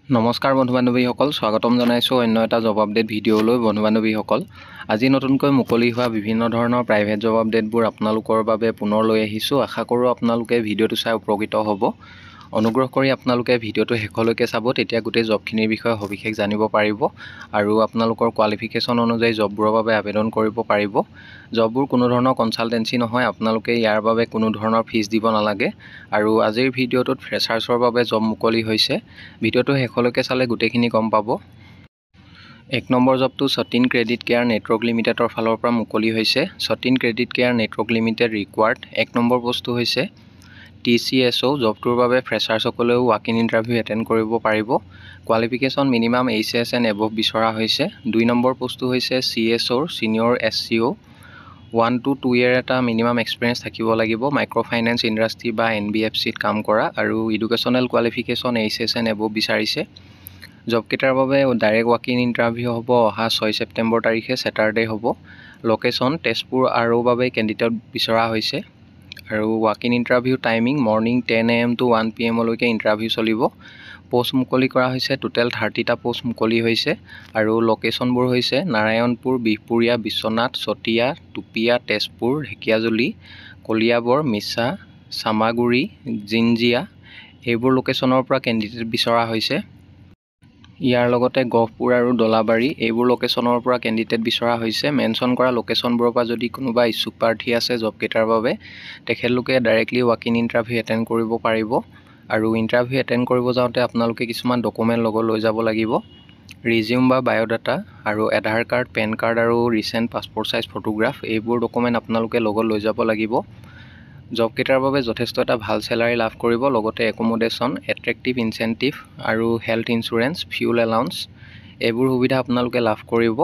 নমস্কাৰ বন্ধু বান্ধৱীসকল, স্বাগতম জনাইছোঁ অন্য এটা জব আপডেট ভিডিঅ'লৈ। বন্ধু বান্ধৱীসকল, আজি নতুনকৈ মুকলি হোৱা বিভিন্ন ধৰণৰ প্ৰাইভেট জব আপডেটবোৰ আপোনালোকৰ বাবে পুনৰ লৈ আহিছোঁ। আশা কৰোঁ আপোনালোকে ভিডিঅ'টো চাই উপকৃত হ'ব। অনুগ্ৰহ কৰি আপোনালোকে ভিডিঅ'টো শেষলৈকে চাব, তেতিয়া গোটেই জবখিনিৰ বিষয়ে সবিশেষ জানিব পাৰিব আৰু আপোনালোকৰ কোৱালিফিকেশ্যন অনুযায়ী জববোৰৰ বাবে আবেদন কৰিব পাৰিব। জববোৰ কোনো ধৰণৰ কনচালটেঞ্চি নহয়, আপোনালোকে ইয়াৰ বাবে কোনো ধৰণৰ ফিজ দিব নালাগে। আৰু আজিৰ ভিডিঅ'টোত ফ্ৰেছাৰ্ছৰ বাবে জব মুকলি হৈছে। ভিডিঅ'টো শেষলৈকে চালে গোটেইখিনি গম পাব। 1 নম্বৰ জবটো সতীন ক্ৰেডিট কেয়াৰ নেটৱৰ্ক লিমিটেডৰ ফালৰ পৰা মুকলি হৈছে। Satin credit care network limited required 1 number পোষ্টটো হৈছে TCSO। জবটোৰ বাবে ফ্ৰেছাৰ্ছসকলেও ৱাক ইন ইণ্টাৰভিউ এটেণ্ড কৰিব পাৰিব। Qualification minimum HS and above বিচৰা হৈছে। 2 নম্বৰ পোষ্টটো হৈছে CSOৰ ছিনিয়ৰ SCO। 1 to 2 year এটা মিনিমাম এক্সপিৰিয়েঞ্চ থাকিব লাগিব। মাইক্ৰ' ফাইনেন্স ইণ্ডাষ্ট্ৰি বা NBFCত কাম কৰা আৰু educational qualification HS and above বিচাৰিছে। জবকেইটাৰ বাবে ডাইৰেক্ট ৱাক ইন ইণ্টাৰভিউ হ'ব অহা 6 ছেপ্টেম্বৰ তাৰিখে ছেটাৰডে হ'ব। লোকেশ্যন তেজপুৰ আৰু বাবে কেণ্ডিডেট বিচৰা হৈছে। আৰু walk in interview timing morning 10 AM to 1 PM লৈকে ইণ্টাৰভিউ চলিব। পোষ্ট মুকলি কৰা হৈছে, টোটেল 30টা পোষ্ট মুকলি হৈছে আৰু লোকেশ্যনবোৰ হৈছে নাৰায়ণপুৰ, বিহপুৰীয়া, বিশ্বনাথ, চতিয়া, টুপিয়া, তেজপুৰ, ঢেকিয়াজুলি, কলিয়াবৰ, মিছা, চামাগুৰি, জিঞ্জিয়া এইবোৰ লোকেশ্যনৰ পৰা কেণ্ডিডেট বিচৰা হৈছে। ইয়াৰ লগতে গহপুৰ আৰু দলাবাৰী এইবোৰ লোকেশ্যনৰ পৰা কেণ্ডিডেট বিচৰা হৈছে। মেনশ্যন কৰা লোকেশ্যনবোৰৰ পৰা যদি কোনোবা ইচ্ছুক প্ৰাৰ্থী আছে জবকেইটাৰ বাবে, তেখেতলোকে directly walk in interview attend কৰিব পাৰিব। আৰু ইণ্টাৰভিউ এটেণ্ড কৰিব যাওঁতে আপোনালোকে কিছুমান ডকুমেণ্ট লগত লৈ যাব লাগিব। ৰিজিউম বা বায়'ডাটা আৰু আধাৰ কাৰ্ড, পেন কাৰ্ড আৰু ৰিচেণ্ট পাছপৰ্ট চাইজ ফটোগ্ৰাফ এইবোৰ ডকুমেণ্ট আপোনালোকে লগত লৈ যাব লাগিব। জবকেইটাৰ বাবে যথেষ্ট এটা ভাল চেলাৰী লাভ কৰিব, লগতে একমোডেশ্যন, এট্ৰেক্টিভ ইনচেণ্টিভ আৰু হেল্থ ইঞ্চুৰেঞ্চ, ফিউল এলাউন্স এইবোৰ সুবিধা আপোনালোকে লাভ কৰিব।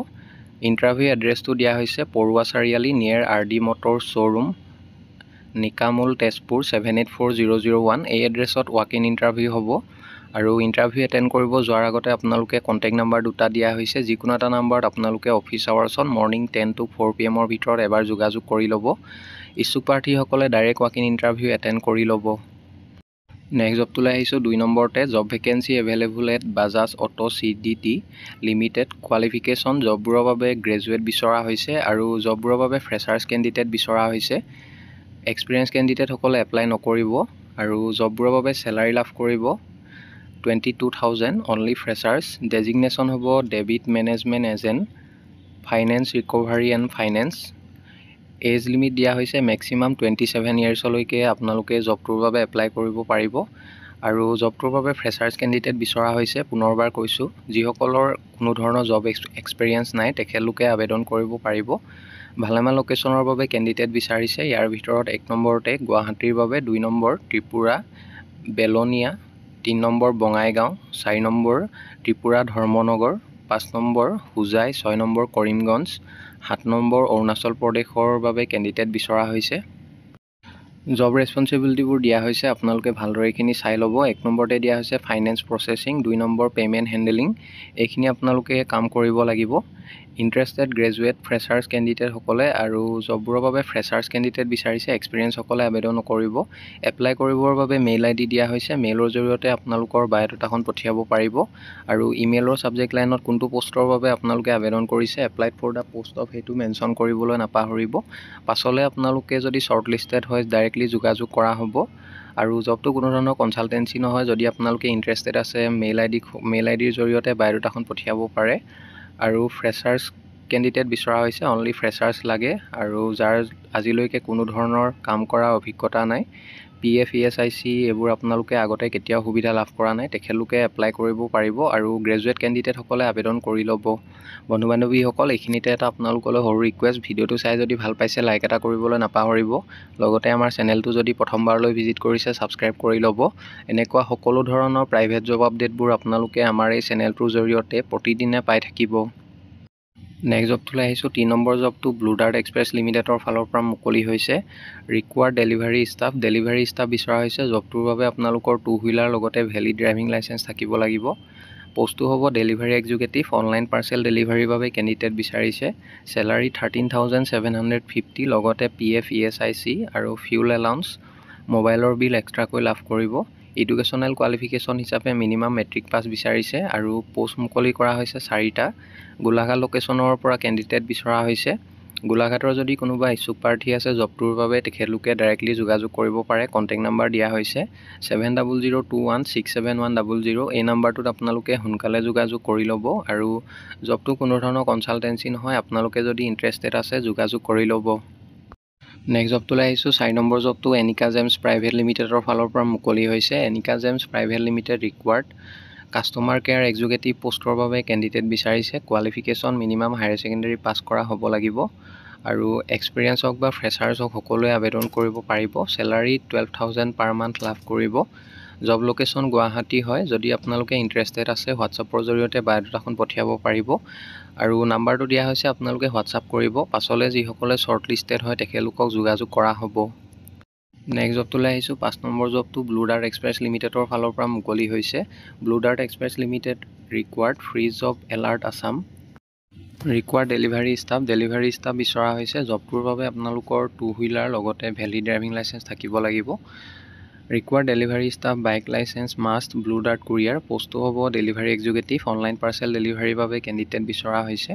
ইণ্টাৰভিউ এড্ৰেছটো দিয়া হৈছে Parowa Chariali near RD motor showroom, Nikamul, Tezpur 784001। এই এড্ৰেছত ৱাক ইন ইণ্টাৰভিউ হ'ব। আৰু ইণ্টাৰভিউ এটেণ্ড কৰিব যোৱাৰ আগতে আপোনালোকে কণ্টেক্ট নাম্বাৰ দুটা দিয়া হৈছে। যিকোনো এটা নাম্বাৰত আপোনালোকে অফিচ আৱাৰ্ছত মৰ্ণিং 10 to 4 PM ভিতৰত এবাৰ যোগাযোগ কৰি ল'ব। ইচ্ছুক প্ৰাৰ্থীসকলে direct walk in interview attend কৰি ল'ব। নেক্সট জবটোলৈ আহিছোঁ। 2 নম্বৰতে job vacancy available at Bajaj auto CDT limited. Qualification জববোৰৰ বাবে গ্ৰেজুৱেট বিচৰা হৈছে আৰু জববোৰৰ বাবে ফ্ৰেছাৰ্ছ কেণ্ডিডেট বিচৰা হৈছে। এক্সপিৰিয়েঞ্চ কেণ্ডিডেটসকলে এপ্লাই নকৰিব আৰু জববোৰৰ বাবে চেলাৰী লাভ কৰিব 22,000 অনলি ফ্ৰেছাৰ্ছ। ডেজিগনেশ্যন হ'ব debit management agent, finance recovery and finance. Age limit দিয়া হৈছে মেক্সিমাম 27 ইয়াৰ্ছলৈকে আপোনালোকে জবটোৰ বাবে এপ্লাই কৰিব পাৰিব। আৰু জবটোৰ বাবে ফ্ৰেছাৰ্ছ কেণ্ডিডেট বিচৰা হৈছে। পুনৰবাৰ কৈছোঁ, যিসকলৰ কোনো ধৰণৰ জব এক্সপিৰিয়েঞ্চ নাই তেখেতলোকে আবেদন কৰিব পাৰিব। ভালেমান লোকেশ্যনৰ বাবে কেণ্ডিডেট বিচাৰিছে। ইয়াৰ ভিতৰত 1 নম্বৰতে গুৱাহাটীৰ বাবে, 2 number Tripura Belonia, 3 number Bongaigaon, 4 number Tripura Dharmanagar, 5 number Hojai, 6 number Karimganj, 7 number Arunachal প্ৰদেশৰ বাবে কেণ্ডিডেট বিচৰা হৈছে। জব ৰেছপঞ্চিবিলিটিবোৰ দিয়া হৈছে, আপোনালোকে ভালদৰে এইখিনি চাই ল'ব। 1 নম্বৰতে দিয়া হৈছে finance processing, 2 number payment handling. এইখিনি আপোনালোকে কাম কৰিব লাগিব। ইণ্টাৰেষ্টেড গ্ৰেজুৱেট ফ্ৰেছাৰ্ছ কেণ্ডিডেটসকলে আৰু জববোৰৰ বাবে ফ্ৰেছাৰ্ছ কেণ্ডিডেট বিচাৰিছে। এক্সপিৰিয়েঞ্চসকলে আবেদন নকৰিব। এপ্লাই কৰিবৰ বাবে মেইল ID দিয়া হৈছে। মেইলৰ জৰিয়তে আপোনালোকৰ বায়'ডাটাখন পঠিয়াব পাৰিব। আৰু ইমেইলৰ ছাবজেক্ট লাইনত কোনটো পোষ্টৰ বাবে আপোনালোকে আবেদন কৰিছে, applied for the post of, সেইটো মেনশ্যন কৰিবলৈ নাপাহৰিব। পাছলৈ আপোনালোকে যদি শ্বৰ্ট লিষ্টেড হয় ডাইৰেক্টলি যোগাযোগ কৰা হ'ব। আৰু জবটো কোনো ধৰণৰ কনচালটেঞ্চি নহয়। যদি আপোনালোকে ইণ্টাৰেষ্টেড আছে মেইল আইডিৰ জৰিয়তে বায়'ডাটাখন পঠিয়াব পাৰে। আৰু ফ্ৰেছাৰ্ছ কেণ্ডিডেট বিচৰা হৈছে, অনলি ফ্ৰেছাৰ্ছ লাগে আৰু যাৰ আজিলৈকে কোনো ধৰণৰ কাম কৰা অভিজ্ঞতা নাই, PF ESIC এইবোৰ আপোনালোকে আগতে কেতিয়াও সুবিধা লাভ কৰা নাই, তেখেতলোকে এপ্লাই কৰিব পাৰিব। আৰু গ্ৰেজুৱেট কেণ্ডিডেটসকলে আবেদন কৰি ল'ব। বন্ধু বান্ধৱীসকল, এইখিনিতে এটা আপোনালোকলৈ সৰু ৰিকুৱেষ্ট, ভিডিঅ'টো চাই যদি ভাল পাইছে লাইক এটা কৰিবলৈ নাপাহৰিব। লগতে আমাৰ চেনেলটো যদি প্ৰথমবাৰলৈ ভিজিট কৰিছে ছাবস্ক্ৰাইব কৰি ল'ব। এনেকুৱা সকলো ধৰণৰ প্ৰাইভেট জব আপডেটবোৰ আপোনালোকে আমাৰ এই চেনেলটোৰ জৰিয়তে প্ৰতিদিনে পাই থাকিব। নেক্সট জবটোলৈ আহিছোঁ। 3 নম্বৰ জবটো ব্লু ডাৰ্ট এক্সপ্ৰেছ লিমিটেডৰ ফালৰ পৰা মুকলি হৈছে। ৰিকুৱাৰ্ড ডেলিভাৰী ষ্টাফ বিচৰা হৈছে। জবটোৰ বাবে আপোনালোকৰ 2 হুইলাৰ লগতে ভেলিড ড্ৰাইভিং লাইচেঞ্চ থাকিব লাগিব। পোষ্টটো হ'ব ডেলিভাৰী এক্সিকিউটিভ। অনলাইন পাৰ্চেল ডেলিভাৰীৰ বাবে কেণ্ডিডেট বিচাৰিছে। চেলাৰী 13,750, লগতে PF ESIC আৰু ফিউল এলাউন্স, মোবাইলৰ বিল এক্সট্ৰাকৈ লাভ কৰিব। এডুকেশ্যনেল কোৱালিফিকেশ্যন হিচাপে মিনিমাম মেট্ৰিক পাছ বিচাৰিছে আৰু পোষ্ট মুকলি কৰা হৈছে 4টা। গোলাঘাট লোকেশ্যনৰ পৰা কেণ্ডিডেট বিচৰা হৈছে। গোলাঘাটৰ যদি কোনোবা ইচ্ছুক প্ৰাৰ্থী আছে জবটোৰ বাবে তেখেতলোকে ডাইৰেক্টলি যোগাযোগ কৰিব পাৰে। কণ্টেক্ট নাম্বাৰ দিয়া হৈছে 7002167100। এই নাম্বাৰটোত আপোনালোকে সোনকালে যোগাযোগ কৰি ল'ব আৰু জবটো কোনো ধৰণৰ কনচালটেঞ্চি নহয়। আপোনালোকে যদি ইণ্টাৰেষ্টেড আছে যোগাযোগ কৰি ল'ব। নেক্সট জবটোলৈ আহিছোঁ। 4 নম্বৰ জবটো এনিকা জেমছ প্ৰাইভেট লিমিটেডৰ ফালৰ পৰা মুকলি হৈছে। Anika gems private limited required customer care executive পোষ্টৰ বাবে কেণ্ডিডেট বিচাৰিছে। Qualification minimum higher secondary pass কৰা হ'ব লাগিব আৰু এক্সপিৰিয়েঞ্চ হওক বা ফ্ৰেছাৰ্ছ হওক সকলোৱে আবেদন কৰিব পাৰিব। চেলাৰী 12,000 পাৰ মান্থ লাভ কৰিব। জব লোকেশ্যন গুৱাহাটী হয়। যদি আপোনালোকে ইণ্টাৰেষ্টেড আছে হোৱাটছআপৰ জৰিয়তে বায়'ডাটাখন পঠিয়াব পাৰিব আৰু নাম্বাৰটো দিয়া হৈছে, আপোনালোকে হোৱাটছআপ কৰিব। পাছলৈ যিসকলে শ্বৰ্ট লিষ্টেড হয় তেখেতলোকক যোগাযোগ কৰা হ'ব। নেক্সট জবটোলৈ আহিছোঁ। 5 নম্বৰ জবটো ব্লু ডাৰ্ট এক্সপ্ৰেছ লিমিটেডৰ ফালৰ পৰা মুকলি হৈছে। Blue dirt express limited required free job alert Assam. Required delivery staff বিচৰা হৈছে। জবটোৰ বাবে আপোনালোকৰ 2 হুইলাৰ লগতে ভেলিড ড্ৰাইভিং লাইচেঞ্চ থাকিব লাগিব। Required delivery staff bike licence must blue dart courier. পোষ্টটো হ'ব ডেলিভাৰী এক্সিকিউটিভ। অনলাইন পাৰ্চেল ডেলিভাৰীৰ বাবে কেণ্ডিডেট বিচৰা হৈছে।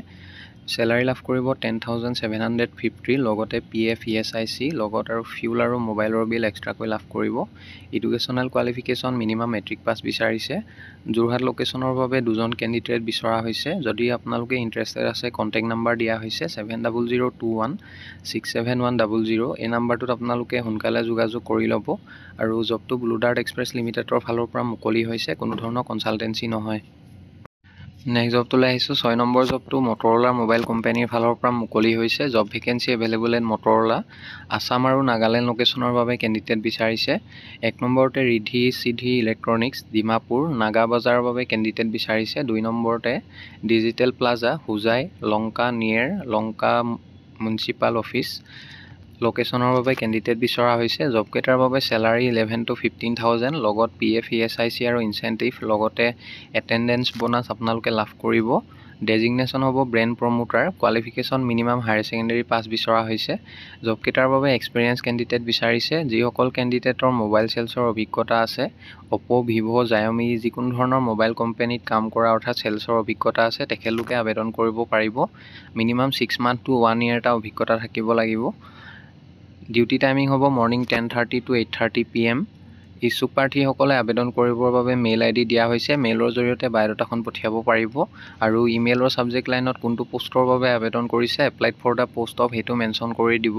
চেলাৰী লাভ কৰিব 10,750 লগতে PF ESIC লগত আৰু ফিউল আৰু মোবাইলৰ বিল এক্সট্ৰাকৈ লাভ কৰিব। Educational qualification minimum matric pass বিচাৰিছে। যোৰহাট লোকেশ্যনৰ বাবে 2জন কেণ্ডিডেট বিচৰা হৈছে। যদি আপোনালোকে ইণ্টাৰেষ্টেড আছে কণ্টেক্ট নাম্বাৰ দিয়া হৈছে 7002167100। এই নাম্বাৰটোত আপোনালোকে সোনকালে যোগাযোগ কৰি ল'ব আৰু জবটো ব্লু ডাৰ্ট এক্সপ্ৰেছ লিমিটেডৰ ফালৰ পৰা মুকলি হৈছে। কোনো ধৰণৰ কনচালটেঞ্চি নহয়। নেক্সট জবটোলৈ আহিছোঁ। 6 নম্বৰ জবটো মটৰলা মোবাইল কোম্পানীৰ ফালৰ পৰা মুকলি হৈছে। Job vacancy available at Motorola. Assam আৰু নাগালেণ্ড লোকেশ্যনৰ বাবে কেণ্ডিডেট বিচাৰিছে। 1 নম্বৰতে ৰিধি চিধি ইলেক্ট্ৰনিক্স ডিমাপুৰ নাগা বজাৰৰ বাবে কেণ্ডিডেট বিচাৰিছে। 2 নম্বৰতে digital plaza Hojai Lanka near Lanka municipal office লোকেশ্যনৰ বাবে কেণ্ডিডেট বিচৰা হৈছে। জবকেইটাৰ বাবে চেলাৰী 11,000 to 15,000 লগত PF ESIC আৰু ইনচেণ্টিভ লগতে এটেণ্ডেঞ্চ বোনাছ আপোনালোকে লাভ কৰিব। ডেজিগনেশ্যন হ'ব brand promoter. Qualification minimum higher secondary পাছ বিচৰা হৈছে। জবকেইটাৰ বাবে এক্সপিৰিয়েঞ্চ কেণ্ডিডেট বিচাৰিছে। যিসকল কেণ্ডিডেটৰ মোবাইল চেলছৰ অভিজ্ঞতা আছে, অ'প' ভিভ' জায়মি যিকোনো ধৰণৰ মোবাইল কোম্পানীত কাম কৰা অৰ্থাৎ চেলছৰ অভিজ্ঞতা আছে তেখেতলোকে আবেদন কৰিব পাৰিব। মিনিমাম 6 months to 1 year এটা অভিজ্ঞতা থাকিব লাগিব। ডিউটি টাইমিং হ'ব মৰ্ণিং 10:30 to 8:30 PM। ইচ্ছুক প্ৰাৰ্থীসকলে আবেদন কৰিবৰ বাবে মেইল ID দিয়া হৈছে। মেইলৰ জৰিয়তে বায়'ডাটাখন পঠিয়াব পাৰিব আৰু ইমেইলৰ ছাবজেক্ট লাইনত কোনটো পোষ্টৰ বাবে আবেদন কৰিছে applied for the post of সেইটো মেনশ্যন কৰি দিব।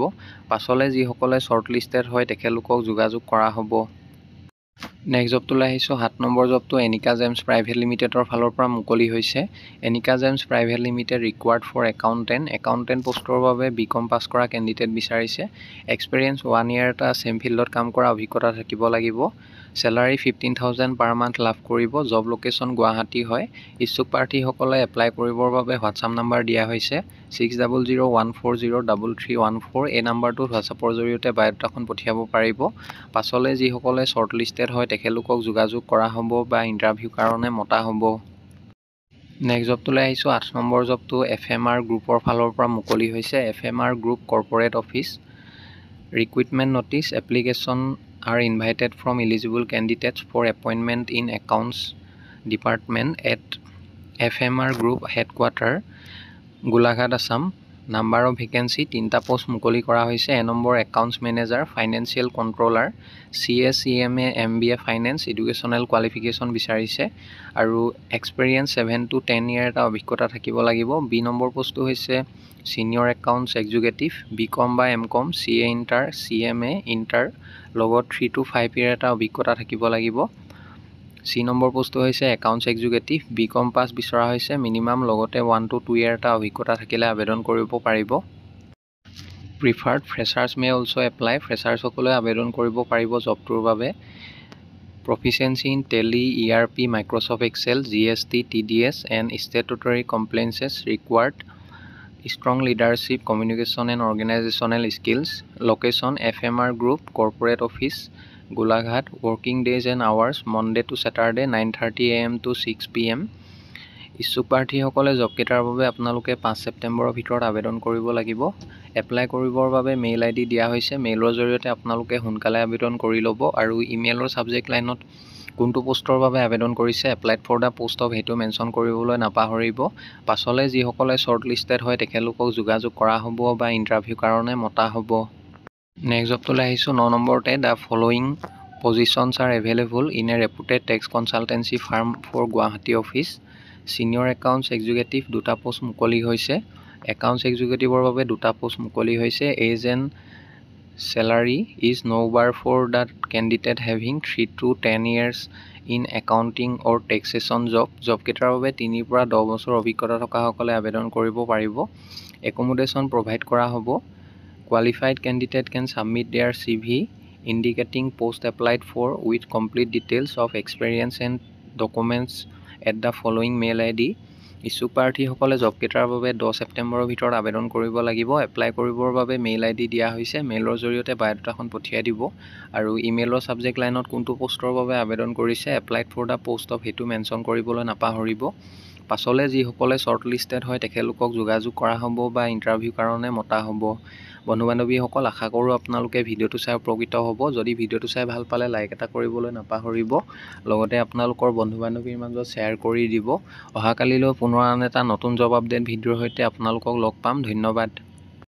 পাছলৈ যিসকলে শ্বৰ্ট লিষ্টেড হয় তেখেতলোকক যোগাযোগ কৰা হ'ব। নেক্সট জবটোলৈ আহিছোঁ। 7 নম্বৰ জবটো এনিকা জেমছ প্ৰাইভেট লিমিটেডৰ ফালৰ পৰা মুকলি হৈছে। Anika gems private limited required for accountant পোষ্টৰ বাবে BCom পাছ কৰা কেণ্ডিডেট বিচাৰিছে। এক্সপিৰিয়েঞ্চ 1 year এটা চেম ফিল্ডত কাম কৰা অভিজ্ঞতা থাকিব লাগিব। চেলাৰী 15,000 পাৰ মান্থ লাভ কৰিব। জব লোকেশ্যন গুৱাহাটী হয়। ইচ্ছুক প্ৰাৰ্থীসকলে এপ্লাই কৰিবৰ বাবে হোৱাটছআপ নাম্বাৰ দিয়া হৈছে 6001403314। এই নাম্বাৰটোত হোৱাটছআপৰ জৰিয়তে বায়'ডাটাখন পঠিয়াব পাৰিব। পাছলৈ যিসকলে শ্বৰ্ট লিষ্টেড হয় তেখেতলোকক যোগাযোগ কৰা হ'ব বা ইণ্টাৰভিউ কাৰণে মতা হ'ব। নেক্সট জবটোলৈ আহিছোঁ। 8 নম্বৰ জবটো FMR গ্ৰুপৰ ফালৰ পৰা মুকলি হৈছে। FMR group corporate office. Recruitment notice application are invited from eligible candidates for appointment in accounts department at FMR Group headquarter Golaghat Assam. Number of vacancy 3টা পোষ্ট মুকলি কৰা হৈছে। 1 number accounts manager financial controller CS CMA MBA finance. Educational qualification বিচাৰিছে আৰু experience 7 to 10 year এটা অভিজ্ঞতা থাকিব লাগিব। 2 নম্বৰ পোষ্টটো হৈছে ছিনিয়ৰ একাউণ্টছ এক্সিকিউটিভ BCom বা MCom CA inter CMA inter লগত 3 to 5 year এটা অভিজ্ঞতা থাকিব লাগিব। 3 নম্বৰ পোষ্টটো হৈছে একাউণ্টছ এক্সিকিউটিভ BCom পাছ বিচৰা হৈছে। মিনিমাম লগতে 1 to 2 year এটা অভিজ্ঞতা থাকিলে আবেদন কৰিব পাৰিব। Preferred freshers may also' apply. ফ্ৰেছাৰ্ছসকলে আবেদন কৰিব পাৰিব জবটোৰ বাবে। Proficiency in Tally ERP Microsoft Excel GST TDS and statutory compliances required. Strong leadership communication and organisational skills. Location FMR group corporate office Golaghat. Working days and hours Monday to Saturday 9:30 AM to 6 PM। ইচ্ছুক প্ৰাৰ্থীসকলে জবকেইটাৰ বাবে আপোনালোকে 5 ছেপ্টেম্বৰৰ ভিতৰত আবেদন কৰিব লাগিব। Apply কৰিবৰ বাবে মেইল ID দিয়া হৈছে। মেইলৰ জৰিয়তে আপোনালোকে সোনকালে আবেদন কৰি ল'ব আৰু ইমেইলৰ ছাবজেক্ট লাইনত কোনটো পোষ্টৰ বাবে আবেদন কৰিছে, applied for the post of সেইটো মেনশ্যন কৰিবলৈ নাপাহৰিব। পাছলৈ যিসকলে শ্বৰ্ট লিষ্টেড হয় তেখেতলোকক যোগাযোগ কৰা হ'ব বা ইণ্টাৰভিউ কাৰণে মতা হ'ব। নেক্সট জবটোলৈ আহিছোঁ 9 নম্বৰতে। The following positions are available in a reputed tax consultancy firm for Guwahati office. Senior accounts executive 2টা পোষ্ট মুকলি হৈছে। একাউণ্টছ এক্সিকিউটিভৰ বাবে 2টা পোষ্ট মুকলি হৈছে। Age and salary is no bar for the candidate having 3 to 10 years ইন accounting or taxation জবকেইটাৰ বাবে 3 পৰা 10 বছৰ অভিজ্ঞতা থকাসকলে আবেদন কৰিব পাৰিব। একমোডেশ্যন প্ৰভাইড কৰা হ'ব। Qualified candidate can submit their CV indicating post applied for with complete details of experience and documents at the following mail ID. ইচ্ছুক প্ৰাৰ্থীসকলে জবকেইটাৰ বাবে 10 ছেপ্টেম্বৰৰ ভিতৰত আবেদন কৰিব লাগিব। এপ্লাই কৰিবৰ বাবে মেইল ID দিয়া হৈছে। মেইলৰ জৰিয়তে বায়'ডাটাখন পঠিয়াই দিব আৰু ইমেইলৰ ছাবজেক্ট লাইনত কোনটো পোষ্টৰ বাবে আবেদন কৰিছে, applied for the post of সেইটো মেনশ্যন কৰিবলৈ নাপাহৰিব। পাছলৈ যিসকলে শ্বৰ্ট লিষ্টেড হয় তেখেতলোকক যোগাযোগ কৰা হ'ব বা ইণ্টাৰভিউ কাৰণে মতা হ'ব। বন্ধু বান্ধৱীসকল, আশা কৰোঁ আপোনালোকে ভিডিঅ'টো চাই উপকৃত হ'ব। যদি ভিডিঅ'টো চাই ভাল পালে লাইক এটা কৰিবলৈ নাপাহৰিব। লগতে আপোনালোকৰ বন্ধু বান্ধৱীৰ মাজত শ্বেয়াৰ কৰি দিব। অহাকালিলৈ পুনৰ আন এটা নতুন জব আপডেট ভিডিঅ'ৰ সৈতে আপোনালোকক লগ পাম। ধন্যবাদ।